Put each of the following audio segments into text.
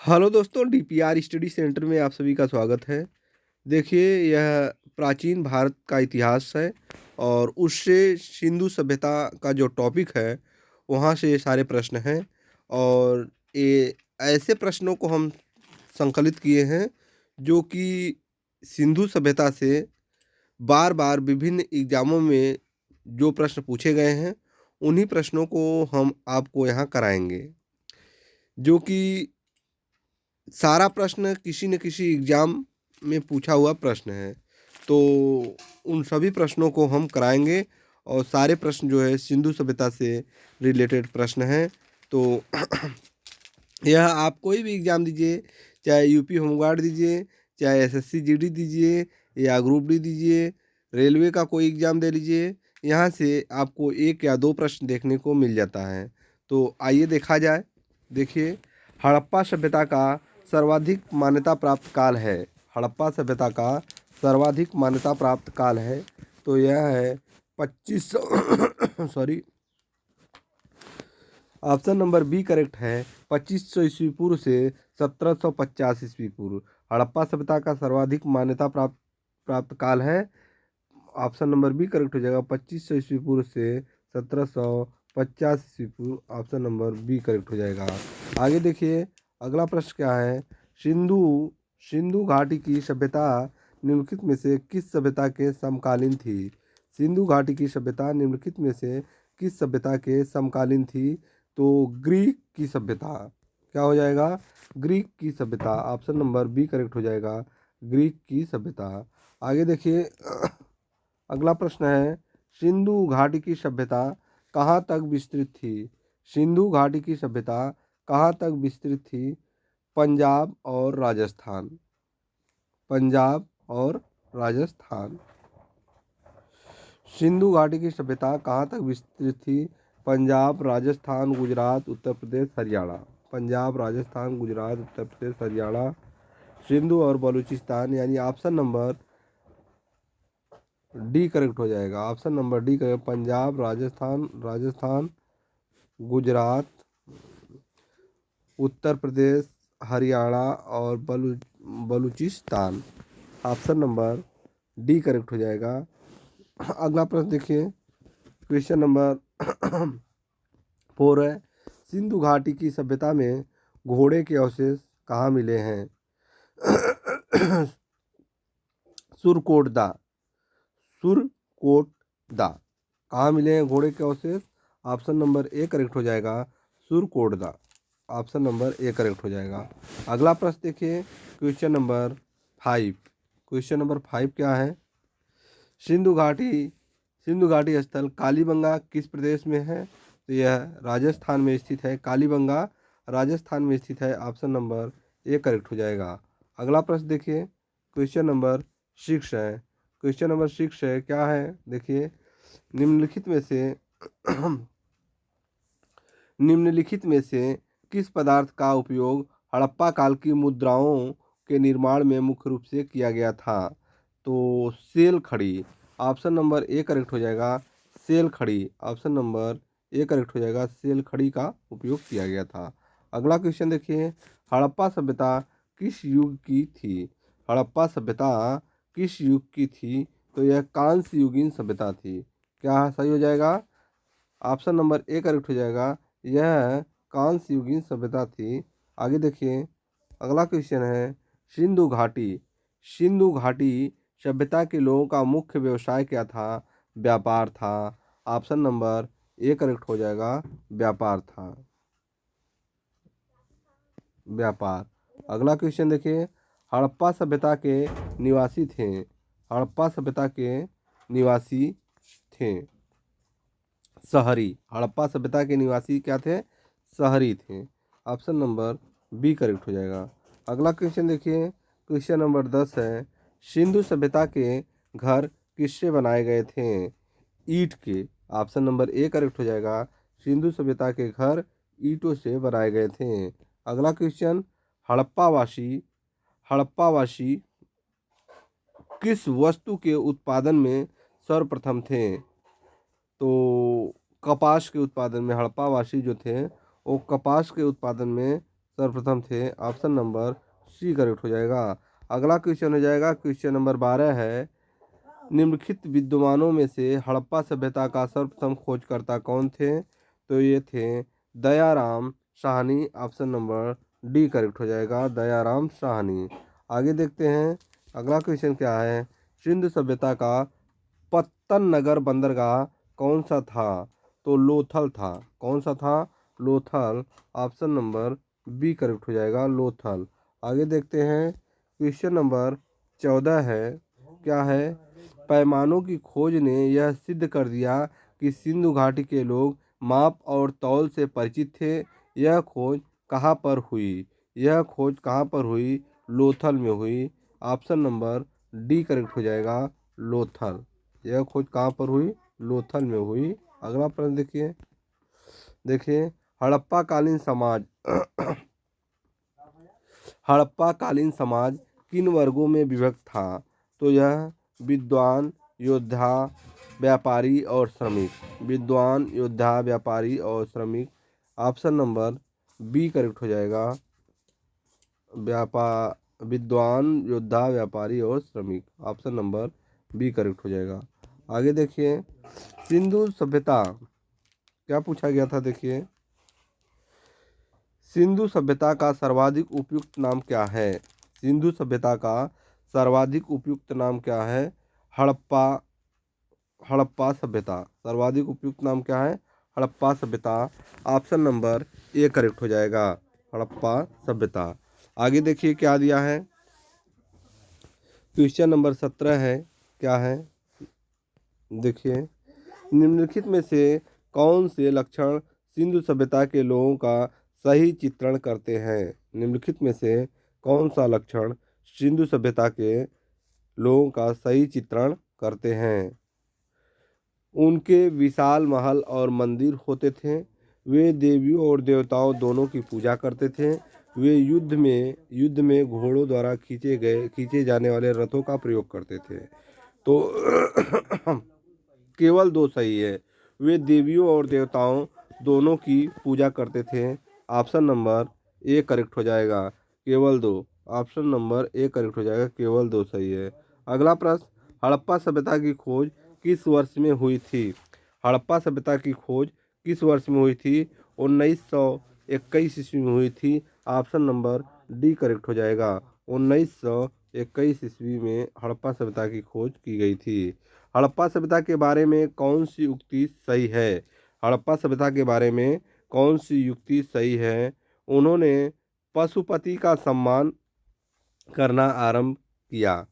Hello दोस्तों, DPR study centre में आप सभी का स्वागत है। देखिए, यह प्राचीन भारत का इतिहास है और उससे सिंधु सभ्यता का जो टॉपिक है, वहाँ से ये सारे प्रश्न हैं और ये ऐसे प्रश्नों को हम संकलित किए हैं, जो कि सिंधु सभ्यता से बार-बार विभिन्न एग्ज़ामों में जो प्रश्न पूछे गए हैं, उन्हीं प्रश्नों को हम आपको यहाँ कराएँगे। जो कि सारा प्रश्न किसी न किसी एग्ज़ाम में पूछा हुआ प्रश्न है। तो उन सभी प्रश्नों को हम कराएँगे और सारे प्रश्न जो है सिंधु सभ्यता से रिलेटेड प्रश्न हैं। तो यह आप कोई भी एग्ज़ाम दीजिए, चाहे यूपी होमगार्ड दीजिए, चाहे एसएससी जीडी दीजिए या ग्रुप डी दीजिए, रेलवे का कोई एग्ज़ाम दे लीजिए, यहाँ से आपको 1 या 2 प्रश्न देखने को मिल जाता है। तो आइए देखा जाए। देखिए, हड़प्पा सभ्यता का सर्वाधिक मान्यता प्राप्त काल है। हड़प्पा सभ्यता का सर्वाधिक मान्यता प्राप्त काल है, तो यह है 2500 sorry, option number B correct है। 2500 ईस्वी पूर्व से 1750 ईस्वी पूर्व हड़प्पा सभ्यता का सर्वाधिक मान्यता प्राप्त प्राप्त काल है। ऑप्शन नंबर बी करेक्ट हो जाएगा। 2500 ईस्वी पूर्व से 1750 ईस्वी पूर्व, ऑप्शन नंबर बी करेक्ट हो जाएगा। आगे देखिए, अगला प्रश्न क्या है। सिंधु सिंधु घाटी की सभ्यता निम्नलिखित में से किस सभ्यता के समकालीन थी? सिंधु घाटी की सभ्यता निम्नलिखित में से किस सभ्यता के समकालीन थी? तो ग्रीक की सभ्यता। क्या हो जाएगा? ग्रीक की सभ्यता, ऑप्शन नंबर बी करेक्ट हो जाएगा। ग्रीक की सभ्यता। आगे देखिए, अगला प्रश्न है। सिंधु घाटी की सभ्यता कहाँ तक विस्तृत थी? सिंधु घाटी की सभ्यता कहाँ तक विस्तृत थी? पंजाब और राजस्थान। पंजाब और राजस्थान। सिंधु घाटी की सभ्यता कहाँ तक विस्तृत थी? पंजाब, राजस्थान, गुजरात, उत्तर प्रदेश, हरियाणा। पंजाब, राजस्थान, गुजरात, उत्तर प्रदेश, हरियाणा। सिंधु और बलूचिस्तान, यानी ऑप्शन नंबर डी करेक्ट हो जाएगा। Option number D correct. Punjab, Rajasthan, Gujarat, Uttar Pradesh, Haryana और Balochistan. Option number D correct हो जाएगा। अगला प्रश्न देखिए, क्वेश्चन नंबर 4 है। सिंधु घाटी की सभ्यता में घोड़े के अवशेष कहाँ मिले हैं? सुरकोटदा। सुरकोटदा कहाँ मिले हैं घोड़े के अवशेष? ऑप्शन नंबर ए करेक्ट हो जाएगा। Surkotada, option number A correct हो जाएगा। अगला प्रश्न देखिए, क्वेश्चन नंबर 5। क्वेश्चन नंबर 5 क्या है? सिंधु घाटी स्थल कालीबंगा किस प्रदेश में है? तो यह राजस्थान में स्थित है। कालीबंगा राजस्थान में स्थित है। ऑप्शन नंबर ए करेक्ट हो जाएगा। अगला प्रश्न देखिए, क्वेश्चन नंबर 6 है। क्वेश्चन नंबर 6 है, क्या है? देखिए, निम्नलिखित में से निम्नलिखित में से किस पदार्थ का उपयोग हड़प्पा काल की मुद्राओं के निर्माण में मुख्य रूप से किया गया था? तो सेल खड़ी, ऑप्शन नंबर ए करेक्ट हो जाएगा। सेल खड़ी, ऑप्शन नंबर ए करेक्ट हो जाएगा। सेल खड़ी का उपयोग किया गया था। अगला क्वेश्चन देखिए, हड़प्पा सभ्यता किस युग की थी? हड़प्पा सभ्यता किस युग की थी? तो यह कांस्य युगीन सभ्यता थी। क्या सही हो जाएगा? ऑप्शन नंबर ए करेक्ट हो जाएगा। यह कांस्य युगीन सभ्यता थी। आगे देखिए, अगला क्वेश्चन है। सिंधु घाटी सभ्यता के लोगों का मुख्य व्यवसाय क्या था? व्यापार था। ऑप्शन नंबर ए करेक्ट हो जाएगा। व्यापार था, व्यापार। अगला क्वेश्चन देखिए, हड़प्पा सभ्यता के निवासी थे। हड़प्पा सभ्यता के निवासी थे शहरी। हड़प्पा सभ्यता के निवासी क्या थे? शहरी थे। ऑप्शन नंबर बी करेक्ट हो जाएगा। अगला क्वेश्चन देखिए, क्वेश्चन नंबर 10 है। सिंधु सभ्यता के घर किससे बनाए गए थे? ईंट के। ऑप्शन नंबर ए करेक्ट हो जाएगा। सिंधु सभ्यता के घर ईंटों से बनाए गए थे। अगला क्वेश्चन, हड़प्पावासी हड़प्पावासी किस वस्तु के उत्पादन में सर्वप्रथम थे? तो कपास के उत्पादन में हड़प्पावासी जो थे, वो कपास के उत्पादन में सर्वप्रथम थे। ऑप्शन नंबर सी करेक्ट हो जाएगा। अगला क्वेश्चन हो जाएगा, क्वेश्चन नंबर 12 है, निम्नलिखित विद्वानों में से हड़प्पा सभ्यता का सर्वप्रथम खोजकर्ता कौन थे? तो ये थे Dayaram Sahni. Option number D correct हो जाएगा, दयाराम साहनी। आगे देखते हैं अगला क्वेश्चन क्या है, सिंधु सभ्यता का पत्तन नगर बंदरगाह कौन सा था? तो लोथल था। कौन सा था? Lothal. Option number B correct हो जाएगा, लोथल। आगे देखते हैं क्वेश्चन नंबर 14 है, क्या है, पैमानों की खोज ने यह सिद्ध कर दिया कि सिंधु घाटी के लोग माप और तौल से परिचित थे। यह खोज कहाँ पर हुई? यह खोज कहाँ पर हुई? लोथल में हुई। ऑप्शन नंबर डी करेक्ट हो जाएगा, लोथल। यह खोज कहाँ पर हुई? लोथल में हुई। अगला प्रश्न देखिए, हड़प्पा कालीन समाज हड़प्पा कालीन समाज किन वर्गों में विभक्त था? तो यह विद्वान, योद्धा, व्यापारी और श्रमिक। विद्वान, योद्धा, व्यापारी और श्रमिक। ऑप्शन नंबर बी करेक्ट हो जाएगा, विद्वान, योद्धा, व्यापारी और श्रमिक। ऑप्शन नंबर बी करेक्ट हो जाएगा। आगे देखिए, सिंधु सभ्यता क्या पूछा गया था, देखिए, सिंधु सभ्यता का सर्वाधिक उपयुक्त नाम क्या है? सिंधु सभ्यता का सर्वाधिक उपयुक्त नाम क्या है? हड़प्पा हड़प्पा सभ्यता। सर्वाधिक उपयुक्त नाम क्या है? हड़प्पा सभ्यता। ऑप्शन नंबर ए करेक्ट हो जाएगा, हड़प्पा सभ्यता। आगे देखिए क्या दिया है, क्वेश्चन नंबर 17 है, क्या है, देखिए, निम्नलिखित में से कौन से लक्षण सिंधु सभ्यता के लोगों का सही चित्रण करते हैं? निम्नलिखित में से कौन सा लक्षण सिंधु सभ्यता के लोगों का सही चित्रण करते हैं? उनके विशाल महल और मंदिर होते थे। वे देवियों और देवताओं दोनों की पूजा करते थे। वे युद्ध में घोड़ों द्वारा खींचे जाने वाले रथों का प्रयोग करते थे। तो केवल दो सही है। वे देवियों और देवताओं दोनों की पूजा करते थे। ऑप्शन नंबर ए करेक्ट हो जाएगा, केवल दो। ऑप्शन नंबर ए करेक्ट हो जाएगा, केवल दो सही है। अगला प्रश्न, हड़प्पा सभ्यता की खोज किस वर्ष में हुई थी? हड़प्पा सभ्यता की खोज किस वर्ष में हुई थी? 1921 ईस्वी में हुई थी। ऑप्शन नंबर डी करेक्ट हो जाएगा, 1921 ईस्वी में हड़प्पा सभ्यता की खोज की गई थी। हड़प्पा सभ्यता के बारे में कौन सी युक्ति सही है? हड़प्पा सभ्यता के बारे में कौन सी युक्ति सही है? उन्होंने पशुपति का सम्मान करना आरंभ किया।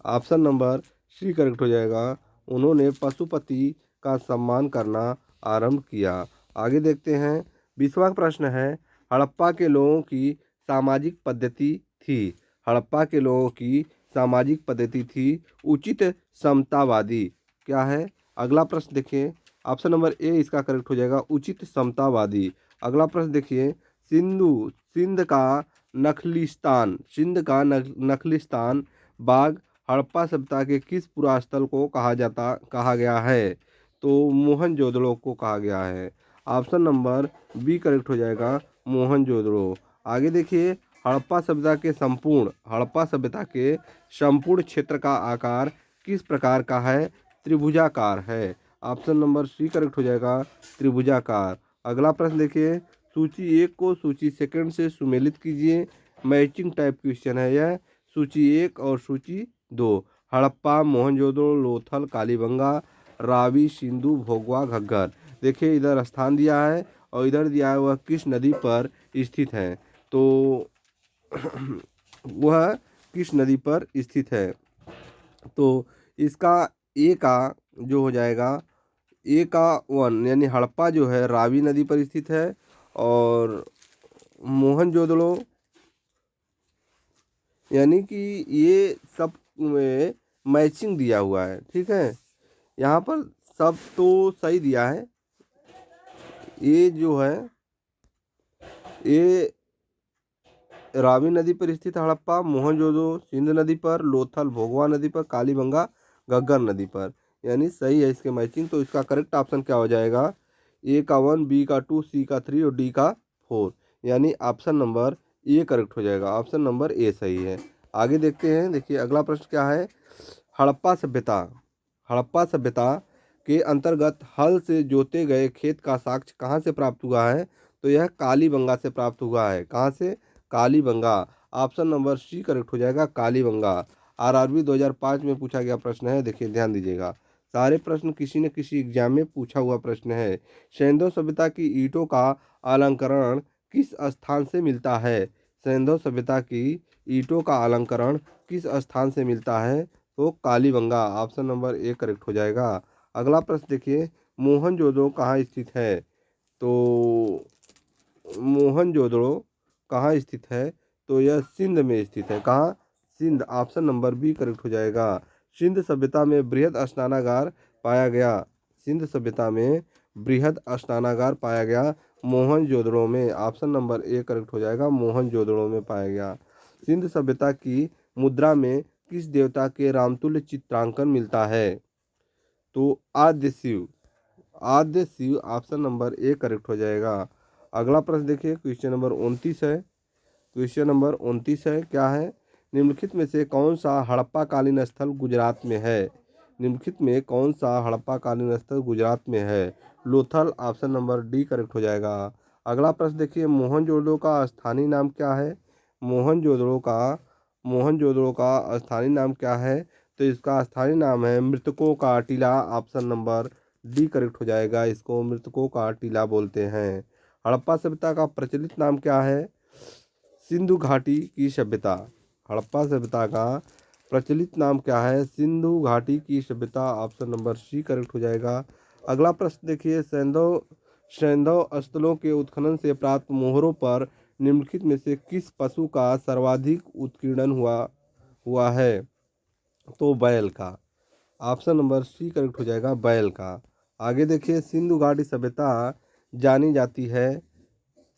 ऑप्शन नंबर सी करेक्ट हो जाएगा, उन्होंने पशुपति का सम्मान करना आरंभ किया। आगे देखते हैं, 20वां प्रश्न है, हड़प्पा के लोगों की सामाजिक पद्धति थी। हड़प्पा के लोगों की सामाजिक पद्धति थी उचित समतावादी। क्या है? अगला प्रश्न देखिए, ऑप्शन नंबर ए इसका करेक्ट हो जाएगा, उचित समतावादी। अगला प्रश्न देखिए, सिंध का नखलिस्तान बाग हड़प्पा सभ्यता के किस पुरास्थल को कहा गया है? तो मोहनजोदड़ो को कहा गया है। ऑप्शन नंबर बी करेक्ट हो जाएगा, मोहनजोदड़ो। आगे देखिए, हड़प्पा सभ्यता के संपूर्ण क्षेत्र का आकार किस प्रकार का है? त्रिभुजाकार है। ऑप्शन नंबर सी करेक्ट हो जाएगा, त्रिभुजाकार। अगला प्रश्न देखिए, सूची 1 को सूची सेकंड से सुमेलित कीजिए। मैचिंग टाइप क्वेश्चन है यह। सूची 1 और सूची 2, हड़प्पा, मोहनजोदड़ो, लोथल, कालीबंगा, रावी, सिंधु, भोगवा, घग्गर। देखिए इधर स्थान दिया है और इधर दिया है वह किस नदी पर स्थित है। तो वह किस नदी पर स्थित है? तो इसका ए का जो हो जाएगा, ए का 1 यानी हड़प्पा जो है रावी नदी पर स्थित है और मोहनजोदड़ो यानी कि ये सब में मैचिंग दिया हुआ है, ठीक है। यहाँ पर सब तो सही दिया है। ये जो है ये रावी नदी पर स्थित हड़प्पा, मोहनजोदड़ो सिंध नदी पर, लोथल भोगवा नदी पर, कालीबंगा घग्गर नदी पर, यानी सही है इसके मैचिंग। तो इसका करेक्ट ऑप्शन क्या हो जाएगा? ए का 1, बी का 2, सी का 3 और डी का 4, यानी ऑप्शन नंबर ए करेक्ट हो जाएगा। ऑप्शन नंबर ए सही है। आगे देखते हैं, देखिए अगला प्रश्न क्या है। हड़प्पा सभ्यता, हड़प्पा सभ्यता के अंतर्गत हल से जोते गए खेत का साक्ष्य कहाँ से प्राप्त हुआ है? तो यह कालीबंगा से प्राप्त हुआ है। कहाँ से? Kalibangan. Option number C correct हो जाएगा, कालीबंगा। आरआरबी 2005 में पूछा गया प्रश्न है, देखिए ध्यान दीजिएगा। सारे प्रश्न किसी न किसी एग्जाम में पूछा हुआ प्रश्न है। सैंधव सभ्यता की ईंटों का अलंकरण किस स्थान से मिलता है? सैंधव सभ्यता की ईंटों का अलंकरण किस स्थान से मिलता है? तो Kalibangan. Option number A correct हो जाएगा। अगला प्रश्न देखिए, मोहनजोदड़ो कहाँ स्थित है? तो मोहनजोदड़ो कहाँ स्थित है? तो यह सिंध में स्थित है। कहाँ? Sindh. Option number B correct हो जाएगा। सिंध सभ्यता में बृहद स्नानागार पाया गया। सिंध सभ्यता में बृहद स्नानागार पाया गया मोहनजोदड़ो में। ऑप्शन नंबर ए करेक्ट हो जाएगा, मोहनजोदड़ो में पाया गया। सिंध सभ्यता की मुद्रा में किस देवता के रामतुल्य चित्रांकन मिलता है? तो आद्य शिव। आद्य Shiva. Option number A correct हो जाएगा। अगला प्रश्न देखिए, क्वेश्चन नंबर 29 है। क्वेश्चन नंबर 29 है, क्या है? निम्नलिखित में से कौन सा हड़प्पा कालीन स्थल गुजरात में है? निम्नलिखित में कौन सा हड़प्पा कालीन स्थल गुजरात में है? Lothal. Option number D correct हो जाएगा। अगला प्रश्न देखिए, मोहनजोदड़ो का स्थानीय नाम क्या है? मोहनजोदड़ो का मोहनजोदड़ो का स्थानीय नाम क्या है? तो इसका स्थानीय नाम है मृतकों का टीला। ऑप्शन नंबर डी करेक्ट हो जाएगा, इसको मृतकों का टीला बोलते हैं। हड़प्पा सभ्यता का प्रचलित नाम क्या है? सिंधु घाटी की सभ्यता। हड़प्पा सभ्यता का प्रचलित नाम क्या है? सिंधु घाटी की सभ्यता। ऑप्शन नंबर सी करेक्ट हो जाएगा। अगला प्रश्न देखिए, सैंधव सैंधव स्थलों के उत्खनन से प्राप्त मोहरों पर निम्नलिखित में से किस पशु का सर्वाधिक उत्कीर्णन हुआ है? तो बैल का। ऑप्शन नंबर सी करेक्ट हो जाएगा, बैल का। आगे देखिए, सिंधु घाटी सभ्यता जानी जाती है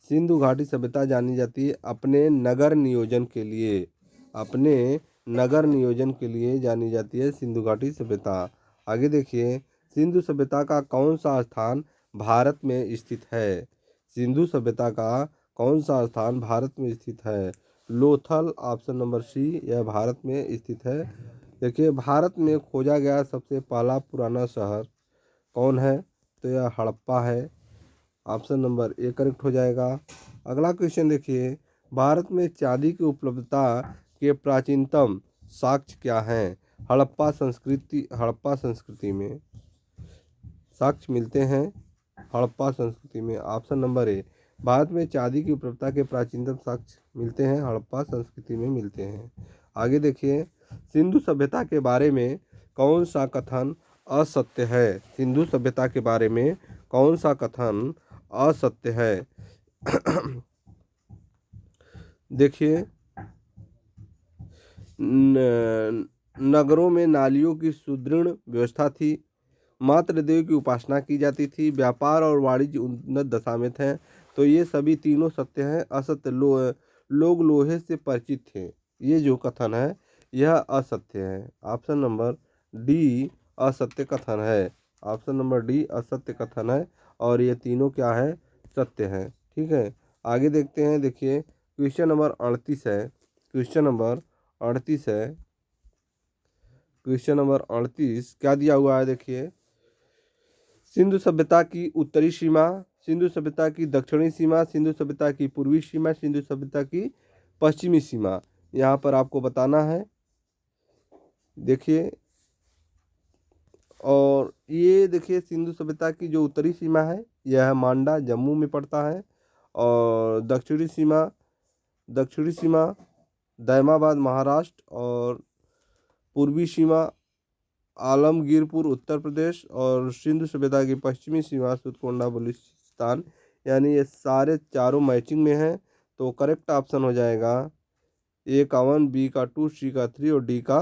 सिंधु घाटी सभ्यता जानी जाती है अपने नगर नियोजन के लिए। अपने नगर नियोजन के लिए जानी जाती है सिंधु घाटी सभ्यता। आगे देखिए, सिंधु सभ्यता का कौन सा स्थान भारत में स्थित है? सिंधु सभ्यता का कौन सा स्थान भारत में स्थित है? लोथल। ऑप्शन नंबर सी, यह भारत में स्थित है। देखिए, भारत में खोजा गया सबसे पहला पुराना शहर कौन है? तो यह हड़प्पा है। ऑप्शन नंबर ए करेक्ट हो जाएगा। अगला क्वेश्चन देखिए, भारत में चांदी की उपलब्धता के प्राचीनतम साक्ष्य क्या हैं? हड़प्पा संस्कृति में साक्ष्य मिलते हैं। हड़प्पा संस्कृति में। ऑप्शन नंबर ए, भारत में चांदी की उपलब्धता के प्राचीनतम साक्ष्य मिलते हैं, हड़प्पा संस्कृति में मिलते हैं। आगे देखिए, सिंधु सभ्यता के बारे में कौन सा कथन असत्य है? सिंधु सभ्यता के बारे में कौन सा कथन असत्य है? देखिए, नगरों में नालियों की सुदृढ़ व्यवस्था थी, मात्र देव की उपासना की जाती थी, व्यापार और वाणिज्य उन्नत दशा में थे। तो ये सभी तीनों सत्य हैं। असत्य लोग लोहे से परिचित थे, ये जो कथन है यह असत्य है। ऑप्शन नंबर डी असत्य कथन है। ऑप्शन नंबर डी असत्य कथन है और ये तीनों क्या है? सत्य है। ठीक है, आगे देखते हैं। देखिए, क्वेश्चन नंबर 38 है। क्वेश्चन नंबर 38 है। क्वेश्चन नंबर 38 क्या दिया हुआ है? देखिए, सिंधु सभ्यता की उत्तरी सीमा, सिंधु सभ्यता की दक्षिणी सीमा, सिंधु सभ्यता की पूर्वी सीमा, सिंधु सभ्यता की पश्चिमी सीमा, यहाँ पर आपको बताना है। देखिए, और ये देखिए, सिंधु सभ्यता की जो उत्तरी सीमा है यह मांडा जम्मू में पड़ता है, और दक्षिणी सीमा दैमाबाद महाराष्ट्र, और पूर्वी सीमा आलमगीरपुर उत्तर प्रदेश, और सिंधु सभ्यता की पश्चिमी सीमा सुतकोंडा बलूचिस्तान। यानी ये सारे चारों मैचिंग में हैं। तो करेक्ट ऑप्शन हो जाएगा ए का 1, बी का 2, सी का 3 और डी का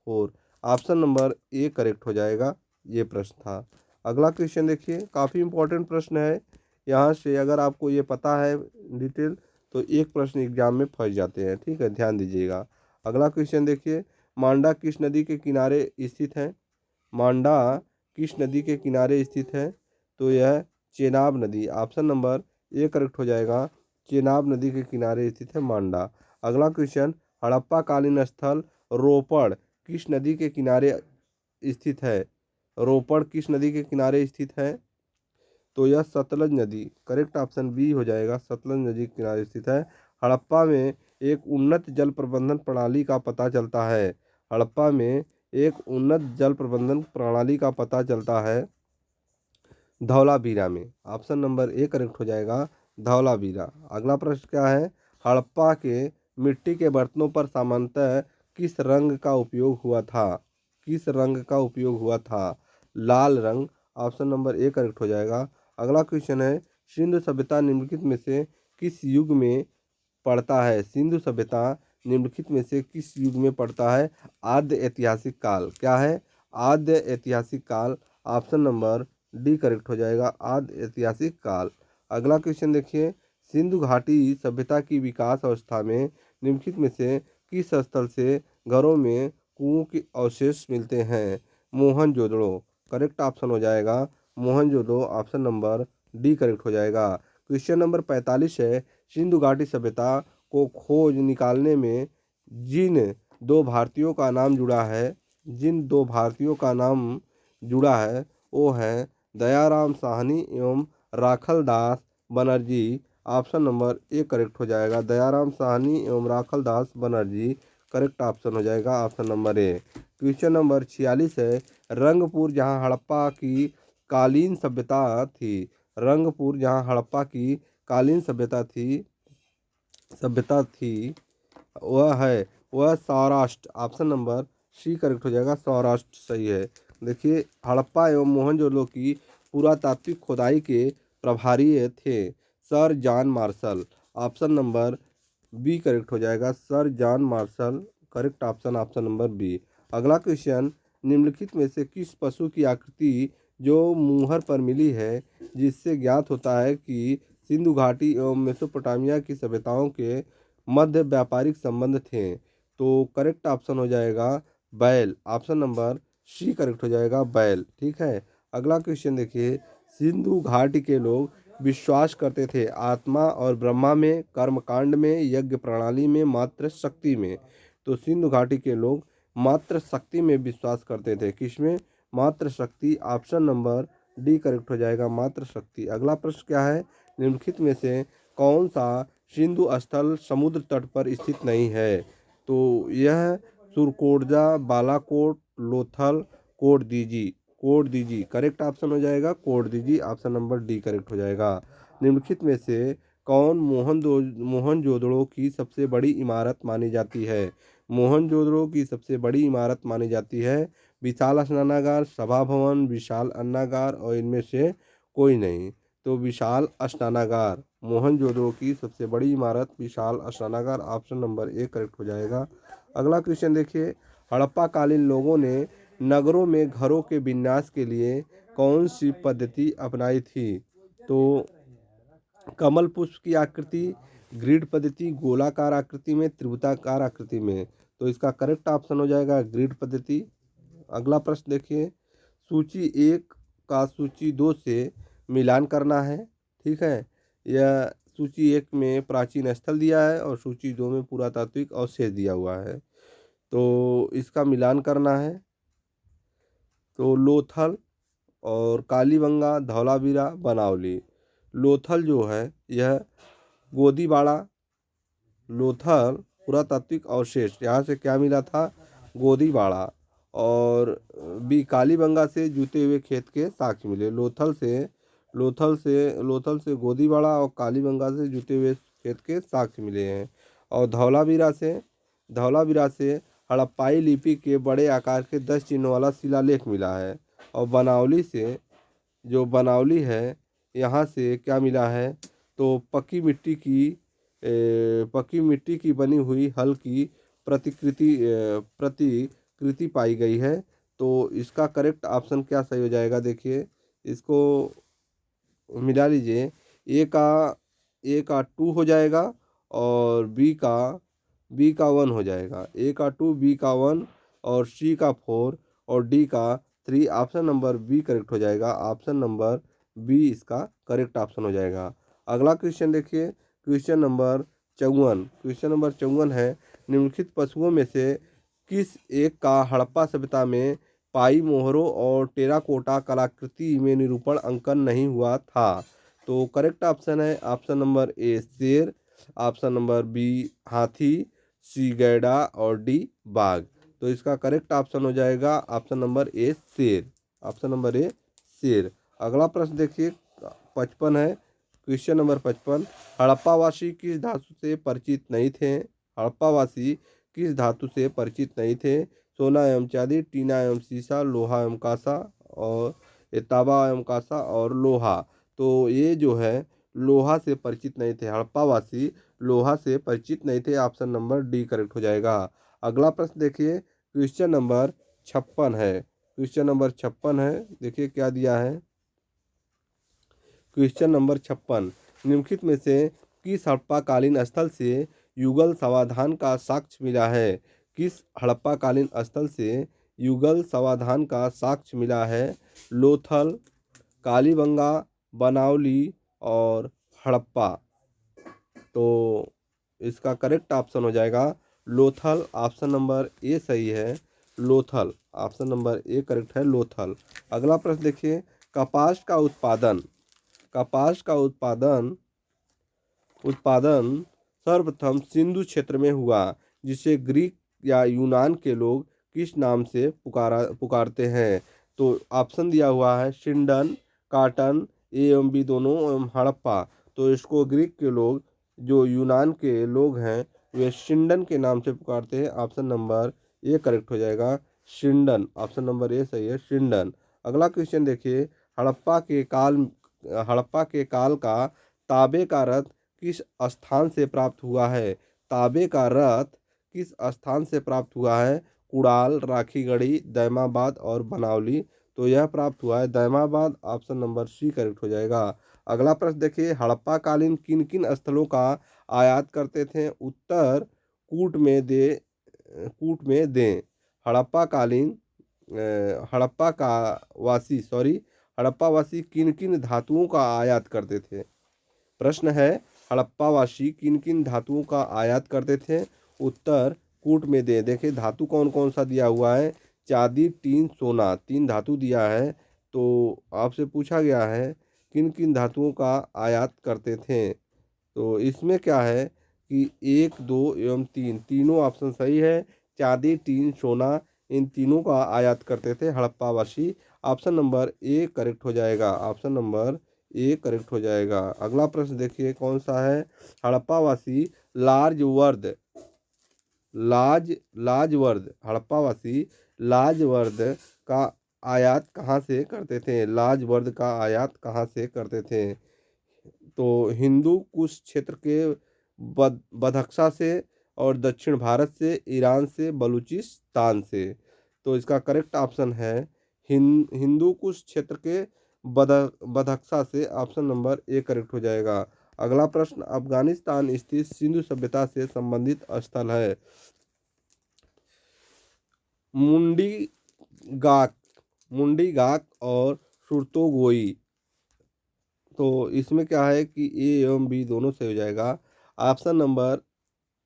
4। ऑप्शन नंबर ए करेक्ट हो जाएगा। ये प्रश्न था। अगला क्वेश्चन देखिए, काफ़ी इंपॉर्टेंट प्रश्न है। यहाँ से अगर आपको ये पता है डिटेल तो एक प्रश्न एग्जाम में फंस जाते हैं। ठीक है, ध्यान दीजिएगा। अगला क्वेश्चन देखिए, मांडा किस नदी के किनारे स्थित है? मांडा किस नदी के किनारे स्थित है? तो यह चेनाब नदी। ऑप्शन नंबर ए करेक्ट हो जाएगा, चेनाब नदी के किनारे स्थित है मांडा। अगला क्वेश्चन, हड़प्पा कालीन स्थल रोपड़ किस नदी के किनारे स्थित है? रोपड़ किस नदी के किनारे स्थित है? तो यह सतलज नदी, करेक्ट ऑप्शन बी हो जाएगा, सतलज नदी के किनारे स्थित है। हड़प्पा में एक उन्नत जल प्रबंधन प्रणाली का पता चलता है। हड़प्पा में एक उन्नत जल प्रबंधन प्रणाली का पता चलता है धौलावीरा में। ऑप्शन नंबर ए करेक्ट हो जाएगा, धौलावीरा। अगला प्रश्न क्या है? हड़प्पा के मिट्टी के बर्तनों पर सामान्यतः किस रंग का उपयोग हुआ था? किस रंग का उपयोग हुआ था? लाल रंग। ऑप्शन नंबर ए करेक्ट हो जाएगा। अगला क्वेश्चन है, सिंधु सभ्यता निम्नलिखित में से किस युग में पड़ता है? सिंधु सभ्यता निम्नलिखित में से किस युग में पड़ता है? आद्य ऐतिहासिक काल। क्या है? आद्य ऐतिहासिक काल। ऑप्शन नंबर डी करेक्ट हो जाएगा, आद्य ऐतिहासिक काल। अगला क्वेश्चन देखिए, सिंधु घाटी सभ्यता की विकास अवस्था में निम्नलिखित में से किस स्थल से घरों में कुओं के अवशेष मिलते हैं? मोहनजोदड़ो, करेक्ट ऑप्शन हो जाएगा, Mohenjodaro. Option number D correct हो जाएगा। क्वेश्चन नंबर 45 है, सिंधु घाटी सभ्यता को खोज निकालने में जिन दो भारतीयों का नाम जुड़ा है, जिन दो भारतीयों का नाम जुड़ा है वो है दयाराम साहनी एवं Rakhal Das Banerjee. Option number A correct हो जाएगा, दयाराम साहनी एवं राखल दास बनर्जी, करेक्ट ऑप्शन हो जाएगा, option number A. Question number 46 है, रंगपुर जहां हड़प्पा की कालीन सभ्यता थी, रंगपुर जहां हड़प्पा की कालीन सभ्यता थी वह Saurashtra. Option number C correct हो जाएगा, सौराष्ट्र सही है। देखिए, हड़प्पा एवं मोहनजोदड़ो की पुरातात्विक खुदाई के प्रभारी थे sir John Marshall. Option number B correct हो जाएगा, sir John Marshall, correct option, option number B. अगला क्वेश्चन, निम्नलिखित में से किस पशु की आकृति जो मुहर पर मिली है जिससे ज्ञात होता है कि सिंधु घाटी एवं मेसोपोटामिया की सभ्यताओं के मध्य व्यापारिक संबंध थे? तो करेक्ट ऑप्शन हो जाएगा बैल। ऑप्शन नंबर सी करेक्ट हो जाएगा, बैल। ठीक है। अगला क्वेश्चन देखिए, सिंधु घाटी के लोग विश्वास करते थे आत्मा और ब्रह्मा में, कर्मकांड में, यज्ञ प्रणाली में, मात्र शक्ति में। तो सिंधु घाटी के लोग मात्र शक्ति में विश्वास करते थे। किसमें? मात्र शक्ति। ऑप्शन नंबर डी करेक्ट हो जाएगा, मात्र शक्ति। अगला प्रश्न क्या है, निम्नलिखित में से कौन सा सिंधु स्थल समुद्र तट पर स्थित नहीं है? तो यह सुरकोटजा, बालाकोट, लोथल, कोटदीजी, करेक्ट ऑप्शन हो जाएगा, Kotdiji. Option number D correct हो जाएगा। निम्नलिखित में से कौन मोहनजोदड़ो की सबसे बड़ी इमारत मानी जाती है? मोहनजोदड़ो की सबसे बड़ी इमारत मानी जाती है विशाल स्नानागार, सभा भवन, विशाल अन्नागार और इनमें से कोई नहीं। तो विशाल स्नानागार, मोहनजोदड़ो की सबसे बड़ी इमारत विशाल स्नानागार, ऑप्शन नंबर ए करेक्ट हो जाएगा। अगला क्वेश्चन देखिए, हड़प्पा कालीन लोगों ने नगरों में घरों के विन्यास के लिए कौन सी पद्धति अपनाई थी? तो कमल पुष्प की आकृति, ग्रिड पद्धति, गोलाकार आकृति में, त्रिभुजाकार आकृति में। तो इसका करेक्ट ऑप्शन हो जाएगा ग्रिड पद्धति। अगला प्रश्न देखिए, सूची 1 का सूची 2 से मिलान करना है। ठीक है, यह सूची 1 में प्राचीन स्थल दिया है और सूची 2 में पुरातात्विक अवशेष दिया हुआ है। तो इसका मिलान करना है। तो लोथल और कालीबंगा, धौलावीरा, बनावली। लोथल जो है यह गोदीबाड़ा, लोथल पुरातात्विक अवशेष यहाँ से क्या मिला था? गोदीबाड़ा। और बी कालीबंगा से जूते हुए खेत के साक्ष्य मिले। लोथल से गोदीबाड़ा और कालीबंगा से जूते हुए खेत के साक्ष्य मिले हैं। और धौलावीरा से हड़प्पाई लिपि के बड़े आकार के 10 चिन्हों वाला शिलालेख मिला है। और बनावली है यहाँ से क्या मिला है? तो पक्की मिट्टी की बनी हुई हल की प्रतिकृति पाई गई है। तो इसका करेक्ट ऑप्शन क्या सही हो जाएगा? देखिए, इसको मिला लीजिए, ए का 2 हो जाएगा और बी का 1 हो जाएगा। ए का 2, बी का 1 और सी का 4 और डी का 3। ऑप्शन नंबर बी करेक्ट हो जाएगा, ऑप्शन नंबर बी इसका करेक्ट ऑप्शन हो जाएगा। अगला क्वेश्चन देखिए, क्वेश्चन नंबर 54। क्वेश्चन नंबर 54 है, निम्नलिखित पशुओं में से किस एक का हड़प्पा सभ्यता में पाई मोहरों और टेराकोटा कलाकृति में निरूपण अंकन नहीं हुआ था? तो करेक्ट ऑप्शन है ऑप्शन नंबर ए शेर, ऑप्शन नंबर बी हाथी, सी गैंडा और डी बाघ। तो इसका करेक्ट ऑप्शन हो जाएगा ऑप्शन नंबर ए शेर। ऑप्शन नंबर ए शेर। अगला प्रश्न देखिए 55 है, क्वेश्चन नंबर 55, हड़प्पावासी किस धातु से परिचित नहीं थे? हड़प्पावासी किस धातु से परिचित नहीं थे? सोना एवं चांदी, टीना एवं सीसा, लोहा एवं कांसा और तांबा एवं कांसा और लोहा। तो ये जो है लोहा से परिचित नहीं थे, हड़प्पावासी लोहा से परिचित नहीं थे। ऑप्शन नंबर डी करेक्ट हो जाएगा। अगला प्रश्न देखिए क्वेश्चन नंबर 56 है। क्वेश्चन नंबर 56 है, देखिए क्या दिया है। क्वेश्चन नंबर 56, निम्नलिखित में से किस हड़प्पाकालीन स्थल से युगल समाधान का साक्ष्य मिला है? किस हड़प्पाकालीन स्थल से युगल समाधान का साक्ष्य मिला है? लोथल, कालीबंगा, बनावली और हड़प्पा। तो इसका करेक्ट ऑप्शन हो जाएगा लोथल। ऑप्शन नंबर ए सही है, Lothal. Option number A correct है, लोथल। अगला प्रश्न देखिए, कपास का उत्पादन उत्पादन सर्वप्रथम सिंधु क्षेत्र में हुआ, जिसे ग्रीक या यूनान के लोग किस नाम से पुकारते हैं? तो ऑप्शन दिया हुआ है शिंडन, काटन, ए एवं बी दोनों एवं हड़प्पा। तो इसको ग्रीक के लोग, जो यूनान के लोग हैं, वे शिंडन के नाम से पुकारते हैं। ऑप्शन नंबर ए करेक्ट हो जाएगा, शिंडन। ऑप्शन नंबर ए सही है, शिंडन। अगला क्वेश्चन देखिए, हड़प्पा के काल का तांबे का रथ किस स्थान से प्राप्त हुआ है? तांबे का रथ किस स्थान से प्राप्त हुआ है? कुड़ाल, राखीगढ़ी, दैमाबाद और बनावली। तो यह प्राप्त हुआ है Daimabad. Option number C correct हो जाएगा। अगला प्रश्न देखिए, हड़प्पा कालीन किन किन स्थलों का आयात करते थे? उत्तर कूट में दें। हड़प्पा कालीन हड़प्पावासी किन किन धातुओं का आयात करते थे? प्रश्न है, हड़प्पावासी किन किन धातुओं का आयात करते थे? उत्तर कूट में दे। देखिए धातु कौन कौन सा दिया हुआ है, चांदी, टीन, सोना, 3 धातु दिया है। तो आपसे पूछा गया है किन किन धातुओं का आयात करते थे। तो इसमें क्या है कि 1, 2 एवं 3 तीनों ऑप्शन सही है। चांदी, टीन, सोना, इन तीनों का आयात करते थे हड़प्पावासी। ऑप्शन नंबर ए करेक्ट हो जाएगा। ऑप्शन नंबर ए करेक्ट हो जाएगा। अगला प्रश्न देखिए कौन सा है, हड़प्पावासी लाजवर्द हड़प्पावासी लाजवर्द का आयात कहाँ से करते थे? लाजवर्द का आयात कहाँ से करते थे? तो हिंदू कुश क्षेत्र के बदख्शा से और दक्षिण भारत से, ईरान से, बलूचिस्तान से। तो इसका करेक्ट ऑप्शन है हिंदू कुश क्षेत्र के बदख्शा से। ऑप्शन नंबर ए करेक्ट हो जाएगा। अगला प्रश्न, अफगानिस्तान स्थित सिंधु सभ्यता से संबंधित स्थल है। मुंडी गाक और सुरतोगोई। तो इसमें क्या है कि ए एवं बी दोनों से हो जाएगा। ऑप्शन नंबर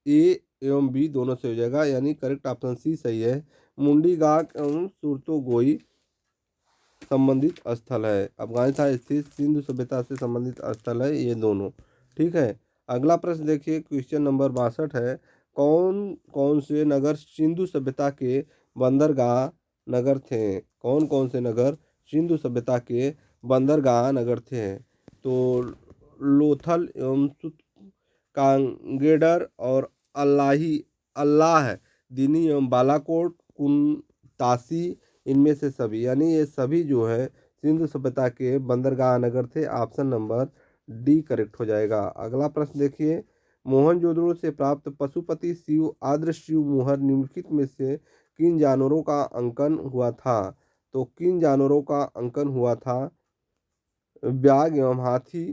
ए एवं बी दोनों से हो जाएगा, यानी करेक्ट ऑप्शन सी सही है। मुंडी गाक एवं सुरतोगोई संबंधित स्थल है। अफगानिस्तान स्थित सिंधु सभ्यता से संबंधित स्थल है ये दोनों। ठीक है। अगला प्रश्न देखिए क्वेश्चन नंबर 62 है, कौन कौन से नगर सिंधु सभ्यता के बंदरगाह नगर थे? कौन कौन से नगर सिंधु सभ्यता के बंदरगाह नगर थे? तो लोथल एवं कांगेडर और अल्लाह दीनी एवं बालाकोट, तासी, इनमें से सभी, यानी ये सभी जो है सिंधु सभ्यता के बंदरगाह नगर थे। ऑप्शन नंबर डी करेक्ट हो जाएगा। अगला प्रश्न देखिए, मोहनजोदड़ो से प्राप्त पशुपति शिव आद्र शिव मोहर निम्नलिखित में से किन जानवरों का अंकन हुआ था? तो किन जानवरों का अंकन हुआ था? ब्याग एवं हाथी,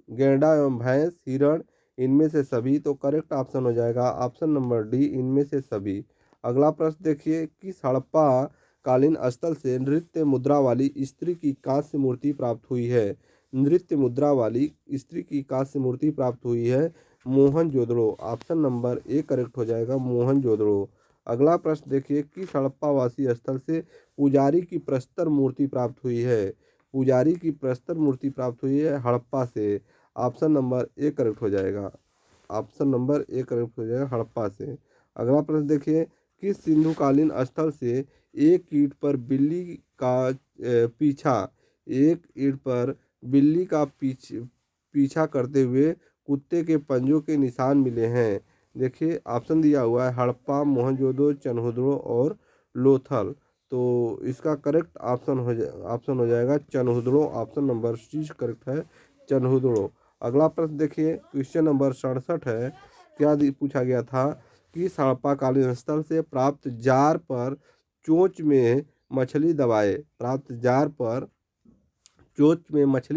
गैंडा एवं भैंस, हिरण, इनमें से सभी। तो करेक्ट ऑप्शन हो जाएगा ऑप्शन नंबर डी, इनमें से सभी। अगला प्रश्न देखिए, किस हड़प्पा कालीन स्थल से नृत्य मुद्रा वाली स्त्री की कांस्य मूर्ति प्राप्त हुई है? नृत्य मुद्रा वाली स्त्री की कांस्य मूर्ति प्राप्त हुई है Mohenjodaro. Option number A correct हो जाएगा मोहनजोदड़ो। अगला प्रश्न देखिए, किस हड़प्पावासी स्थल से पुजारी की प्रस्तर मूर्ति प्राप्त हुई है? पुजारी की प्रस्तर मूर्ति प्राप्त हुई है हड़प्पा से। ऑप्शन नंबर ए करेक्ट हो जाएगा। ऑप्शन नंबर ए करेक्ट हो जाएगा हड़प्पा से। अगला प्रश्न देखिए, किस सिंधुकालीन स्थल से एक ईंट पर बिल्ली का पीछा एक ईंट पर बिल्ली का पीछा करते हुए कुत्ते के पंजों के निशान मिले हैं? देखिए ऑप्शन दिया हुआ है हड़प्पा, मोहनजोदड़ो, चनहुदड़ो और लोथल। तो इसका करेक्ट ऑप्शन हो जाएगा Chanhudaro. Option number C correct है चनहुदड़ो। अगला प्रश्न देखिए, क्वेश्चन नंबर 67 है। क्या पूछा गया था कि हड़प्पाकालीन स्थल से प्राप्त जार पर चोंच में मछली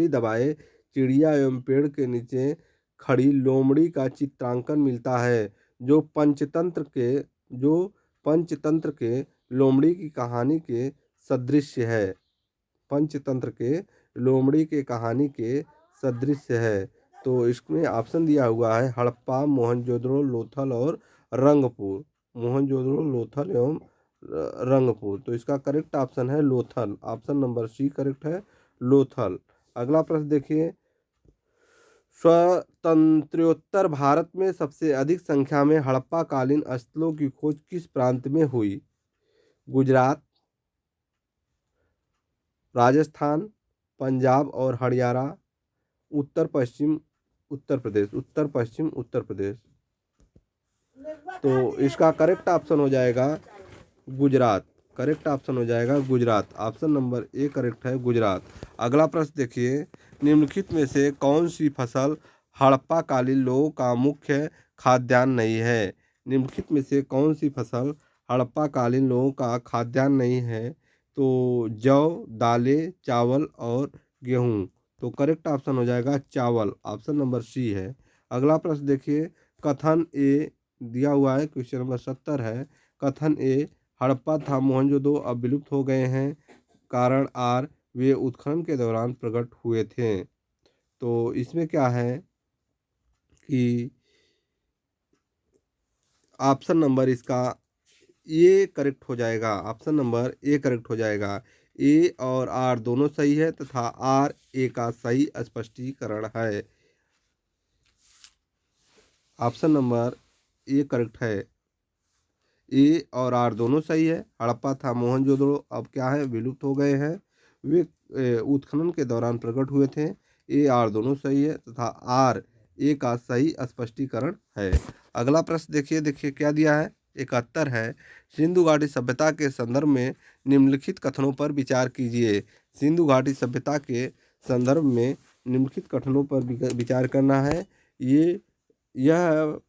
दबाए चिड़िया एवं पेड़ के नीचे खड़ी लोमड़ी का चित्रांकन मिलता है, जो पंचतंत्र के लोमड़ी की कहानी के सदृश है। पंचतंत्र के लोमड़ी के कहानी के सदृश है। तो इसमें ऑप्शन दिया हुआ है हड़प्पा, मोहनजोदड़ो, लोथल और रंगपुर। मोहनजोदड़ो, लोथल एवं रंगपुर। तो इसका करेक्ट ऑप्शन है Lothal. Option number C correct है लोथल। अगला प्रश्न देखिए, स्वतंत्रोत्तर भारत में सबसे अधिक संख्या में हड़प्पाकालीन स्थलों की खोज किस प्रांत में हुई? गुजरात, राजस्थान, पंजाब और हरियाणा, उत्तर पश्चिम उत्तर प्रदेश। तो इसका करेक्ट ऑप्शन हो जाएगा गुजरात। करेक्ट ऑप्शन हो जाएगा Gujarat. Option number A correct है गुजरात। अगला प्रश्न देखिए, निम्नलिखित में से कौन सी फसल हड़प्पाकालीन लोगों का मुख्य खाद्यान्न नहीं है? निम्नलिखित में से कौन सी फसल हड़प्पाकालीन लोगों का खाद्यान्न नहीं है? तो जौ, दालें, चावल और गेहूँ। तो करेक्ट ऑप्शन हो जाएगा चावल। ऑप्शन नंबर सी है। अगला प्रश्न देखिए, कथन ए दिया हुआ है, क्वेश्चन नंबर 70 है। कथन ए, हड़प्पा तथा मोहनजोदड़ो अब विलुप्त हो गए हैं, कारण आर, वे उत्खनन के दौरान प्रकट हुए थे। तो इसमें क्या है कि ऑप्शन नंबर इसका ये करेक्ट हो जाएगा। ऑप्शन नंबर ए करेक्ट हो जाएगा। ए और आर दोनों सही है तथा आर ए का सही स्पष्टीकरण है। ऑप्शन नंबर ए करेक्ट है। ए और आर दोनों सही है। हड़प्पा था मोहनजोदड़ो अब क्या है विलुप्त हो गए हैं, वे उत्खनन के दौरान प्रकट हुए थे। ए आर दोनों सही है तथा आर ए का सही स्पष्टीकरण है। अगला प्रश्न देखिए क्या दिया है, 71 है। सिंधु घाटी सभ्यता के संदर्भ में निम्नलिखित कथनों पर विचार कीजिए। सिंधु घाटी सभ्यता के संदर्भ में निम्नलिखित कथनों पर विचार करना है। यह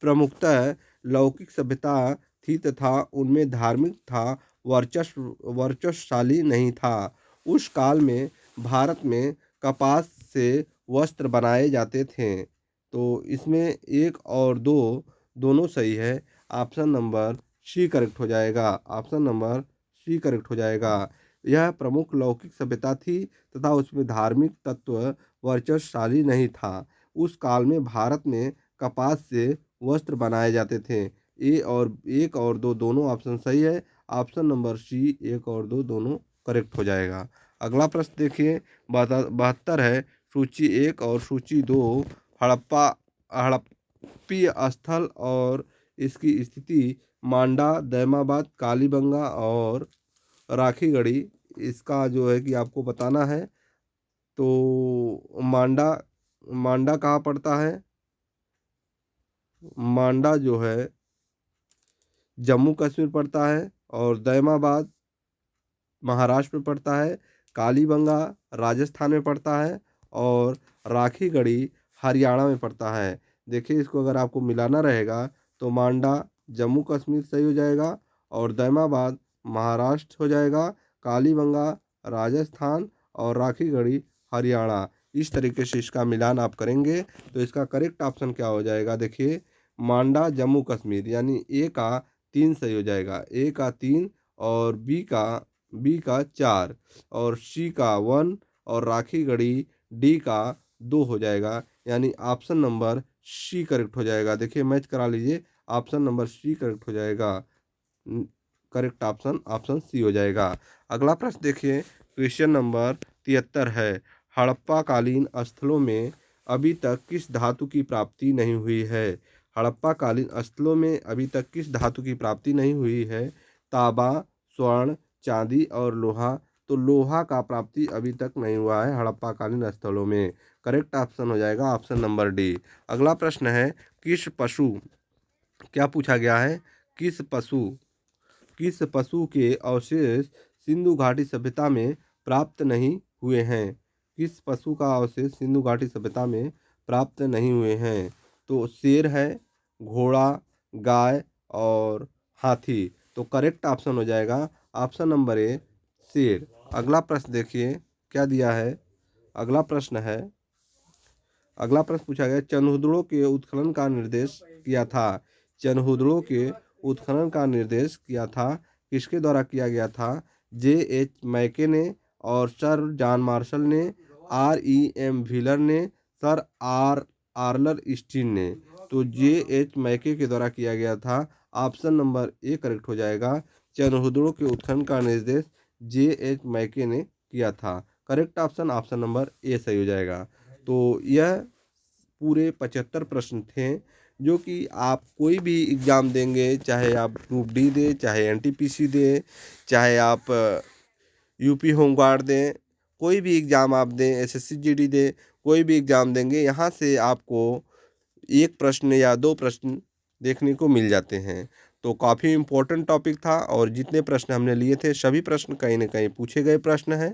प्रमुखतः लौकिक सभ्यता थी तथा उनमें धार्मिक था वर्चस्वशाली नहीं था। उस काल में भारत में कपास से वस्त्र बनाए जाते थे। तो इसमें एक और दो दोनों सही है। ऑप्शन नंबर सी करेक्ट हो जाएगा। ऑप्शन नंबर सी करेक्ट हो जाएगा। यह प्रमुख लौकिक सभ्यता थी तथा उसमें धार्मिक तत्व वर्चस्वशाली नहीं था। उस काल में भारत में कपास से वस्त्र बनाए जाते थे। ए और एक और दो दोनों ऑप्शन सही है। ऑप्शन नंबर सी एक और दो दोनों करेक्ट हो जाएगा। अगला प्रश्न देखिए, 72 है। सूची 1 और सूची 2 हड़प्पीय स्थल और इसकी स्थिति मांडा, दैमाबाद, कालीबंगा और राखीगढ़ी। इसका जो है कि आपको बताना है। तो मांडा कहाँ पड़ता है? मांडा जो है जम्मू कश्मीर पड़ता है और दैमाबाद महाराष्ट्र में पड़ता है। कालीबंगा राजस्थान में पड़ता है और राखीगढ़ी हरियाणा में पड़ता है। देखिए इसको अगर आपको मिलाना रहेगा तो मांडा जम्मू कश्मीर सही हो जाएगा और दैमाबाद महाराष्ट्र हो जाएगा, कालीबंगा राजस्थान और राखीगढ़ी हरियाणा। इस तरीके से इसका मिलान आप करेंगे तो इसका करेक्ट ऑप्शन क्या हो जाएगा? देखिए मांडा जम्मू कश्मीर, यानी ए का 3 सही हो जाएगा। ए का 3 और बी का 4 और सी का 1 और राखीगढ़ी डी का 2 हो जाएगा, यानी ऑप्शन नंबर सी करेक्ट हो जाएगा। देखिए मैच करा लीजिए, ऑप्शन नंबर सी करेक्ट हो जाएगा। करेक्ट ऑप्शन ऑप्शन सी हो जाएगा। अगला प्रश्न देखिए, क्वेश्चन नंबर 73 है। हड़प्पा कालीन स्थलों में अभी तक किस धातु की प्राप्ति नहीं हुई है? हड़प्पा कालीन स्थलों में अभी तक किस धातु की प्राप्ति नहीं हुई है? तांबा, स्वर्ण, चांदी और लोहा। तो लोहा का प्राप्ति अभी तक नहीं हुआ है हड़प्पा कालीन स्थलों में। करेक्ट ऑप्शन हो जाएगा ऑप्शन नंबर डी। अगला प्रश्न है, किस पशु, क्या पूछा गया है, किस पशु के अवशेष सिंधु घाटी सभ्यता में प्राप्त नहीं हुए हैं? किस पशु का अवशेष सिंधु घाटी सभ्यता में प्राप्त नहीं हुए हैं? तो शेर है, घोड़ा, गाय और हाथी। तो करेक्ट ऑप्शन हो जाएगा ऑप्शन नंबर ए, शेर। अगला प्रश्न देखिए क्या दिया है। अगला प्रश्न है, अगला प्रश्न पूछा गया, चनहुदड़ों के उत्खनन का निर्देश किया था। चनहुदड़ों के उत्खनन का निर्देश किया था, किसके द्वारा किया गया था? J.H. मैके ने और सर जॉन मार्शल ने, R.E.M. व्हीलर ने, सर आर्लर स्टीन ने। तो J.H. मैके के द्वारा किया गया था। ऑप्शन नंबर ए करेक्ट हो जाएगा। चनहुदड़ों के उत्खनन का निर्देश J.H. मैके ने किया था। करेक्ट ऑप्शन ऑप्शन नंबर ए सही हो जाएगा। तो यह पूरे 75 प्रश्न थे, जो कि आप कोई भी एग्ज़ाम देंगे, चाहे आप ग्रुप डी दें, चाहे एनटीपीसी दें, चाहे आप यूपी होमगार्ड दें, कोई भी एग्ज़ाम आप दें, एसएससी जीडी दें, कोई भी एग्ज़ाम देंगे, यहाँ से आपको एक प्रश्न या दो प्रश्न देखने को मिल जाते हैं। तो काफ़ी इम्पोर्टेंट टॉपिक था और जितने प्रश्न हमने लिए थे सभी प्रश्न कहीं न कहीं पूछे गए प्रश्न हैं।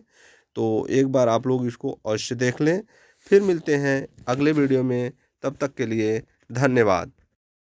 तो एक बार आप लोग इसको अवश्य देख लें। फिर मिलते हैं अगले वीडियो में, तब तक के लिए धन्यवाद।